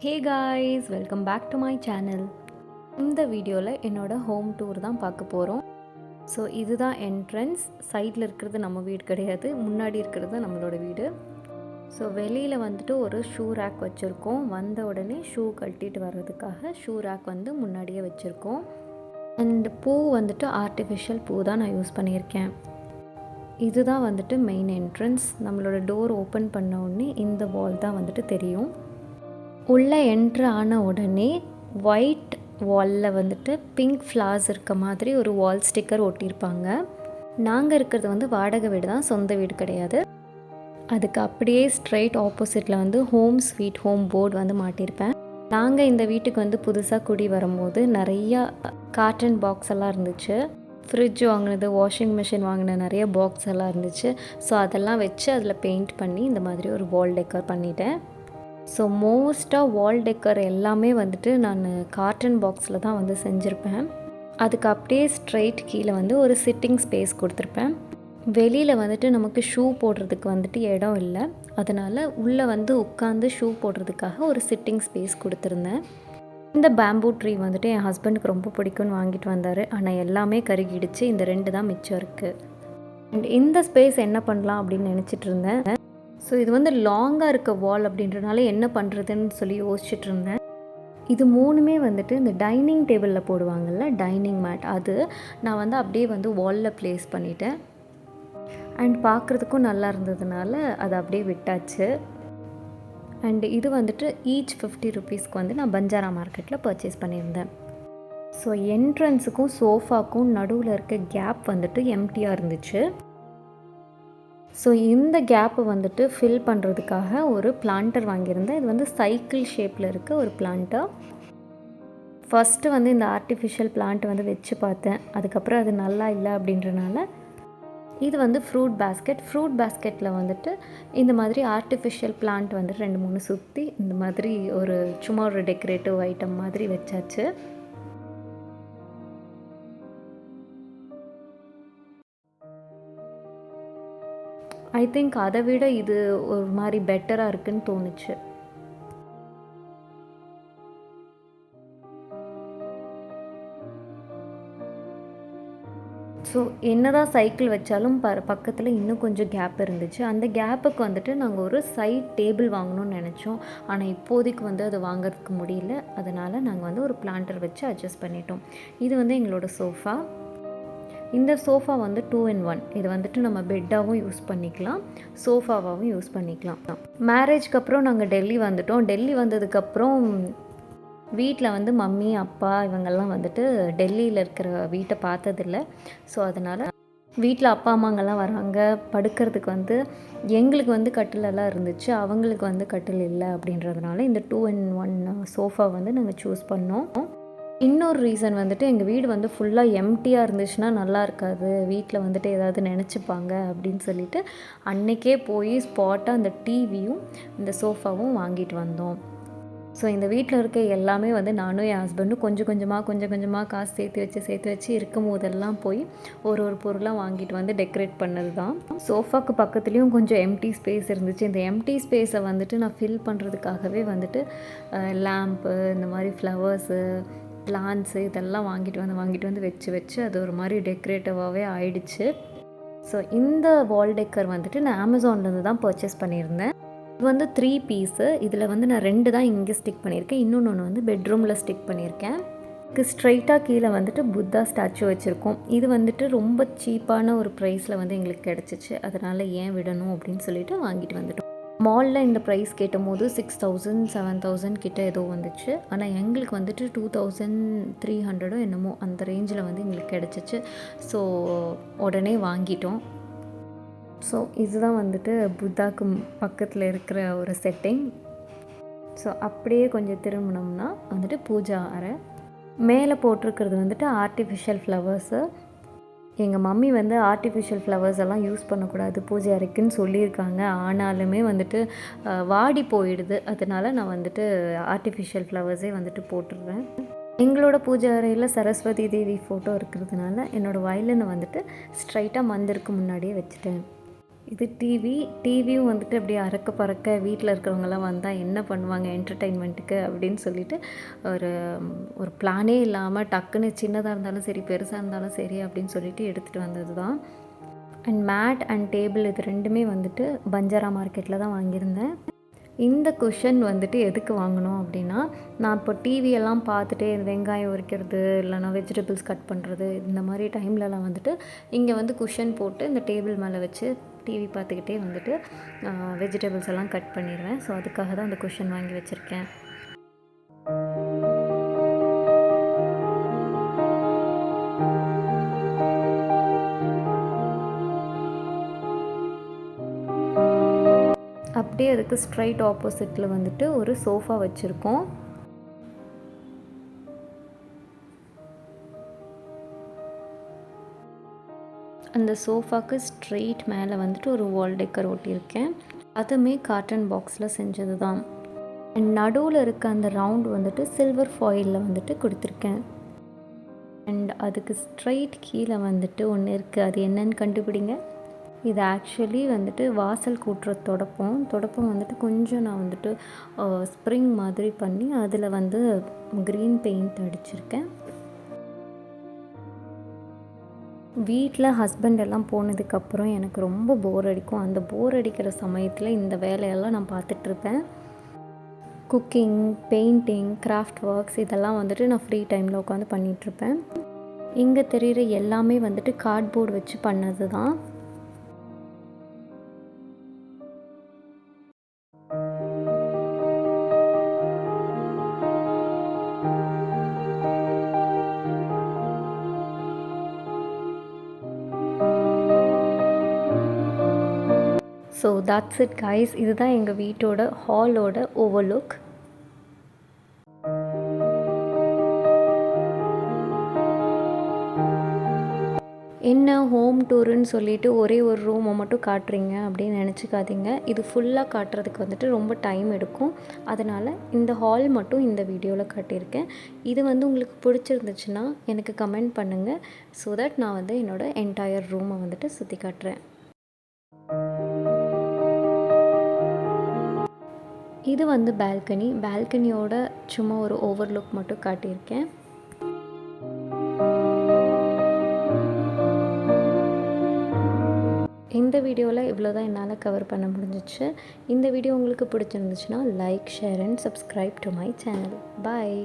Hey guys, welcome back to my channel. இந்த வீடியோவில் என்னோடய ஹோம் டூர் தான் பார்க்க போகிறோம். ஸோ இதுதான் என்ட்ரன்ஸ். சைடில் இருக்கிறது நம்ம வீடு கிடையாது, முன்னாடி இருக்கிறது நம்மளோட வீடு. ஸோ வெளியில் வந்துட்டு ஒரு ஷூ ரேக் வச்சுருக்கோம். வந்த உடனே ஷூ கழட்டிட்டு வர்றதுக்காக ஷூ ரேக் வந்து முன்னாடியே வச்சுருக்கோம். அண்ட் பூ வந்துட்டு ஆர்டிஃபிஷியல் பூ தான் நான் யூஸ் பண்ணியிருக்கேன். இதுதான் வந்துட்டு மெயின் என்ட்ரன்ஸ். நம்மளோட டோர் ஓப்பன் பண்ண உடனே இந்த வால் தான் வந்துட்டு தெரியும். உள்ளே என்ட்ரு ஆன உடனே ஒயிட் வாலில் வந்துட்டு பிங்க் ஃப்ளார்ஸ் இருக்க மாதிரி ஒரு வால் ஸ்டிக்கர் ஒட்டியிருப்பாங்க. நாங்கள் இருக்கிறது வந்து வாடகை வீடு தான், சொந்த வீடு கிடையாது. அதுக்கு அப்படியே ஸ்ட்ரைட் ஆப்போசிட்டில் வந்து ஹோம் ஸ்வீட் ஹோம் போர்டு வந்து மாட்டியிருப்பேன். நாங்கள் இந்த வீட்டுக்கு வந்து புதுசாக குடி வரும்போது நிறையா காட்டன் பாக்ஸ் எல்லாம் இருந்துச்சு. ஃப்ரிட்ஜ் வாங்கினது, வாஷிங் மிஷின் வாங்கின நிறைய பாக்ஸ் எல்லாம் இருந்துச்சு. ஸோ அதெல்லாம் வச்சு அதில் பெயிண்ட் பண்ணி இந்த மாதிரி ஒரு வால் டெக்கர் பண்ணிட்டேன். ஸோ மோஸ்ட்டாக வால் டெக்கர் எல்லாமே வந்துட்டு நான் காட்டன் பாக்ஸில் தான் வந்து செஞ்சுருப்பேன். அதுக்கு அப்படியே ஸ்ட்ரைட் கீழே வந்து ஒரு சிட்டிங் ஸ்பேஸ் கொடுத்துருப்பேன். வெளியில் வந்துட்டு நமக்கு ஷூ போடுறதுக்கு வந்துட்டு இடம் இல்லை, அதனால் உள்ளே வந்து உட்காந்து ஷூ போடுறதுக்காக ஒரு சிட்டிங் ஸ்பேஸ் கொடுத்துருந்தேன். இந்த பேம்பூ ட்ரீ வந்துட்டு என் ஹஸ்பண்டுக்கு ரொம்ப பிடிக்கும்னு வாங்கிட்டு வந்தார். ஆனால் எல்லாமே கருகிடுச்சு. இந்த 2 தான் மிச்சம் இருக்குது. அண்ட் இந்த ஸ்பேஸ் என்ன பண்ணலாம் அப்படின்னு நினச்சிட்டு இருந்தேன். ஸோ இது வந்து லாங்காக இருக்க வால் அப்படின்றனால என்ன பண்ணுறதுன்னு சொல்லி யோசிச்சுட்டு இருந்தேன். இது 3மே வந்துட்டு இந்த டைனிங் டேபிளில் போடுவாங்கள்ல, டைனிங் மேட், அது நான் வந்து அப்படியே வந்து வாலில் ப்ளேஸ் பண்ணிட்டேன். அண்ட் பார்க்குறதுக்கும் நல்லா இருந்ததுனால அதை அப்படியே விட்டாச்சு. அண்டு இது வந்துட்டு ஈச் 50 ருபீஸ்க்கு வந்து நான் பஞ்சாரா மார்க்கெட்டில் பர்ச்சேஸ் பண்ணியிருந்தேன். ஸோ என்ட்ரன்ஸுக்கும் சோஃபாக்கும் நடுவில் இருக்க கேப் வந்துட்டு எம்டியாக இருந்துச்சு. ஸோ இந்த கேப்பை வந்துட்டு ஃபில் பண்ணுறதுக்காக ஒரு பிளான்டர் வாங்கியிருந்தேன். இது வந்து சைக்கிள் ஷேப்பில் இருக்க ஒரு பிளான்ட்டர். ஃபஸ்ட்டு வந்து இந்த ஆர்டிஃபிஷியல் பிளான்ட் வந்து வச்சு பார்த்தேன். அதுக்கப்புறம் அது நல்லா இல்லை அப்படின்றனால இது வந்து ஃப்ரூட் பேஸ்கெட்டில் வந்துட்டு இந்த மாதிரி ஆர்டிஃபிஷியல் பிளான்ட் வந்து 2-3 சுற்றி இந்த மாதிரி ஒரு சும்மா ஒரு டெக்கரேட்டிவ் ஐட்டம் மாதிரி வச்சாச்சு. ஐ திங்க் அதை விட இது ஒரு மாதிரி பெட்டராக இருக்குன்னு தோணுச்சு. ஸோ என்னதான் சைக்கிள் வச்சாலும் பக்கத்தில் இன்னும் கொஞ்சம் கேப் இருந்துச்சு. அந்த கேப்புக்கு வந்துட்டு நாங்கள் ஒரு சைட் டேபிள் வாங்கணும்னு நினச்சோம். ஆனால் இப்போதைக்கு வந்து அது வாங்கிறதுக்கு முடியல. அதனால் நாங்கள் வந்து ஒரு பிளான்டர் வச்சு அட்ஜஸ்ட் பண்ணிட்டோம். இது வந்து எங்களோட சோஃபா. இந்த சோஃபா வந்து 2 in 1. இது வந்துட்டு நம்ம பெட்டாகவும் யூஸ் பண்ணிக்கலாம், சோஃபாவாகவும் யூஸ் பண்ணிக்கலாம். மேரேஜ்க்கு அப்புறம் நாங்கள் டெல்லி வந்துட்டோம். டெல்லி வந்ததுக்கப்புறம் வீட்டில் வந்து மம்மி அப்பா இவங்கெல்லாம் வந்துட்டு டெல்லியில் இருக்கிற வீட்டை பார்த்ததில்ல. ஸோ அதனால் வீட்டில் அப்பா அம்மாங்கெல்லாம் வராங்க படுக்கிறதுக்கு வந்து எங்களுக்கு வந்து கட்டிலெல்லாம் இருந்துச்சு, அவங்களுக்கு வந்து கட்டில் இல்லை. அப்படின்றதுனால இந்த 2 in 1 சோஃபா வந்து நாங்கள் சூஸ் பண்ணோம். இன்னொரு ரீசன் வந்துட்டு எங்கள் வீடு வந்து ஃபுல்லாக எம்டியாக இருந்துச்சுன்னா நல்லா இருக்காது, வீட்டில் வந்துட்டு ஏதாவது நினச்சிப்பாங்க அப்படின்னு சொல்லிட்டு அன்றைக்கே போய் ஸ்பாட்டாக அந்த டிவியும் இந்த சோஃபாவும் வாங்கிட்டு வந்தோம். ஸோ இந்த வீட்டில் இருக்க எல்லாமே வந்து நானும் என் ஹஸ்பண்டும் கொஞ்சம் கொஞ்சமாக காசு சேர்த்து வச்சு இருக்கும் போதெல்லாம் போய் ஒரு பொருளாக வாங்கிட்டு வந்து டெக்கரேட் பண்ணது தான். சோஃபாக்கு பக்கத்துலேயும் கொஞ்சம் எம்டி ஸ்பேஸ் இருந்துச்சு. இந்த எம்டி ஸ்பேஸை வந்துட்டு நான் ஃபில் பண்ணுறதுக்காகவே வந்துட்டு லேம்ப்பு, இந்த மாதிரி ஃப்ளவர்ஸு, பிளான்ஸு இதெல்லாம் வாங்கிட்டு வந்து வச்சு அது ஒரு மாதிரி டெக்கரேட்டிவாகவே ஆயிடுச்சு. ஸோ இந்த வால் டெக்கர் வந்துட்டு நான் அமேசான்லேருந்து தான் பர்ச்சேஸ் பண்ணியிருந்தேன். இது வந்து 3 பீஸு. இதில் வந்து நான் 2 தான் இங்கே ஸ்டிக் பண்ணியிருக்கேன், இன்னொன்று வந்து பெட்ரூமில் ஸ்டிக் பண்ணியிருக்கேன். இதுக்கு ஸ்ட்ரைட்டாக கீழே வந்துட்டு புத்தா ஸ்டாச்சு வச்சுருக்கோம். இது வந்துட்டு ரொம்ப சீப்பான ஒரு ப்ரைஸில் வந்து எங்களுக்கு கிடச்சிச்சு. அதனால் ஏன் விடணும் அப்படின்னு சொல்லிட்டு வாங்கிட்டு வந்துட்டோம். மாலில் இந்த ப்ரைஸ் கேட்டபோது 6000 7000 கிட்ட ஏதோ வந்துச்சு. ஆனால் எங்களுக்கு வந்துட்டு 2300 என்னமோ அந்த ரேஞ்சில் வந்து எங்களுக்கு கிடச்சிச்சு. ஸோ உடனே வாங்கிட்டோம். ஸோ இதுதான் வந்துட்டு புத்தாக்கு பக்கத்தில் இருக்கிற ஒரு செட்டிங். ஸோ அப்படியே கொஞ்சம் திரும்பினோம்னா வந்துட்டு பூஜா அறை. மேலே போட்டிருக்கிறது வந்துட்டு ஆர்டிஃபிஷியல் ஃப்ளவர்ஸு. எங்கள் மம்மி வந்து ஆர்டிஃபிஷியல் ஃப்ளவர்ஸ் எல்லாம் யூஸ் பண்ணக்கூடாது பூஜை அறைக்குன்னு சொல்லியிருக்காங்க. ஆனாலுமே வந்துட்டு வாடி போயிடுது. அதனால் நான் வந்துட்டு ஆர்டிஃபிஷியல் ஃப்ளவர்ஸே வந்துட்டு போட்டுடுறேன். எங்களோட பூஜை அறையில் சரஸ்வதி தேவி ஃபோட்டோ இருக்கிறதுனால என்னோடய வயலினை வந்துட்டு ஸ்ட்ரைட்டாக மந்திருக்கு முன்னாடியே வச்சுட்டேன். இது டிவியும் வந்துட்டு அப்படியே அறக்க பறக்க வீட்டில் இருக்கிறவங்கலாம் வந்தால் என்ன பண்ணுவாங்க என்டர்டெயின்மெண்ட்டுக்கு அப்படின்னு சொல்லிட்டு ஒரு ஒரு பிளானே இல்லாமல் டக்குன்னு சின்னதாக இருந்தாலும் சரி பெருசாக இருந்தாலும் சரி அப்படின்னு சொல்லிட்டு எடுத்துகிட்டு வந்தது தான். அண்ட் மேட் அண்ட் டேபிள் இது ரெண்டுமே வந்துட்டு பஞ்சாரா மார்க்கெட்டில் தான் வாங்கியிருந்தேன். இந்த குஷன் வந்துட்டு எதுக்கு வாங்கினோம் அப்படின்னா, நான் இப்போ டிவியெல்லாம் பார்த்துட்டு வெங்காயம் உரிக்கிறது இல்லைனா வெஜிடபிள்ஸ் கட் பண்ணுறது இந்த மாதிரி டைம்லலாம் வந்துட்டு இங்கே வந்து குஷன் போட்டு இந்த டேபிள் மேலே வச்சு டிவி பார்த்துக்கிட்டே வந்துட்டு வெஜிடபிள்ஸ் எல்லாம் கட் பண்ணிடுவேன். ஸோ அதுக்காக தான் அந்த குஷன் வாங்கி வச்சுருக்கேன். அப்படியே அதுக்கு ஸ்ட்ரைட் ஆப்போசிட்டில் வந்துட்டு ஒரு சோஃபா வச்சுருக்கோம். அந்த சோஃபாவுக்கு ஸ்ட்ரெயிட் மேலே வந்துட்டு ஒரு வால் டெக்கர் ஒட்டியிருக்கேன். அதுவுமே காட்டன் பாக்ஸில் செஞ்சது தான். அண்ட் நடுவில் இருக்க அந்த ரவுண்ட் வந்துட்டு சில்வர் ஃபாயிலில் வந்துட்டு கொடுத்துருக்கேன். அண்ட் அதுக்கு ஸ்ட்ரைட் கீழே வந்துட்டு ஒன்று இருக்குது. அது என்னன்னு கண்டுபிடிங்க. இது ஆக்சுவலி வந்துட்டு வாசல் கூட்டுற தொடப்பம் வந்துட்டு கொஞ்சம் நான் வந்துட்டு ஸ்ப்ரிங் மாதிரி பண்ணி அதில் வந்து க்ரீன் பெயிண்ட் அடிச்சிருக்கேன். வீட்டில் ஹஸ்பண்ட் எல்லாம் போனதுக்கப்புறம் எனக்கு ரொம்ப போர் அடிக்கும். அந்த போர் அடிக்கிற சமயத்தில் இந்த வேலையெல்லாம் நான் பார்த்துட்ருப்பேன். குக்கிங், பெயிண்டிங், கிராஃப்ட் ஒர்க்ஸ் இதெல்லாம் வந்துட்டு நான் ஃப்ரீ டைமில் உட்காந்து பண்ணிகிட்ருப்பேன். இங்கே தெரிகிற எல்லாமே வந்துட்டு கார்ட்போர்டு வச்சு பண்ணது தான். So that's it guys. இதுதான் எங்கள் வீட்டோட ஹாலோட ஓவர்லுக். என்ன ஹோம் டூருன்னு சொல்லிட்டு ஒரே ஒரு ரூமை மட்டும் காட்டுறீங்க அப்படின்னு நினச்சிக்காதீங்க. இது ஃபுல்லாக காட்டுறதுக்கு வந்துட்டு ரொம்ப டைம் எடுக்கும். அதனால் இந்த ஹால் மட்டும் இந்த வீடியோவில் காட்டியிருக்கேன். இது வந்து உங்களுக்கு பிடிச்சிருந்துச்சுன்னா எனக்கு கமெண்ட் பண்ணுங்கள். ஸோ தட் நான் வந்து என்னோடய என்டையர் ரூமை வந்துட்டு சுற்றி காட்டுறேன். இது வந்து பால்கனியோட சும்மா ஒரு ஓவர்லுக் மட்டும் காட்டியிருக்கேன். இந்த வீடியோவில் இவ்வளோ தான் என்னால் கவர் பண்ண முடிஞ்சிச்சு. இந்த வீடியோ உங்களுக்கு பிடிச்சிருந்துச்சுன்னா like, share and subscribe to my channel. Bye.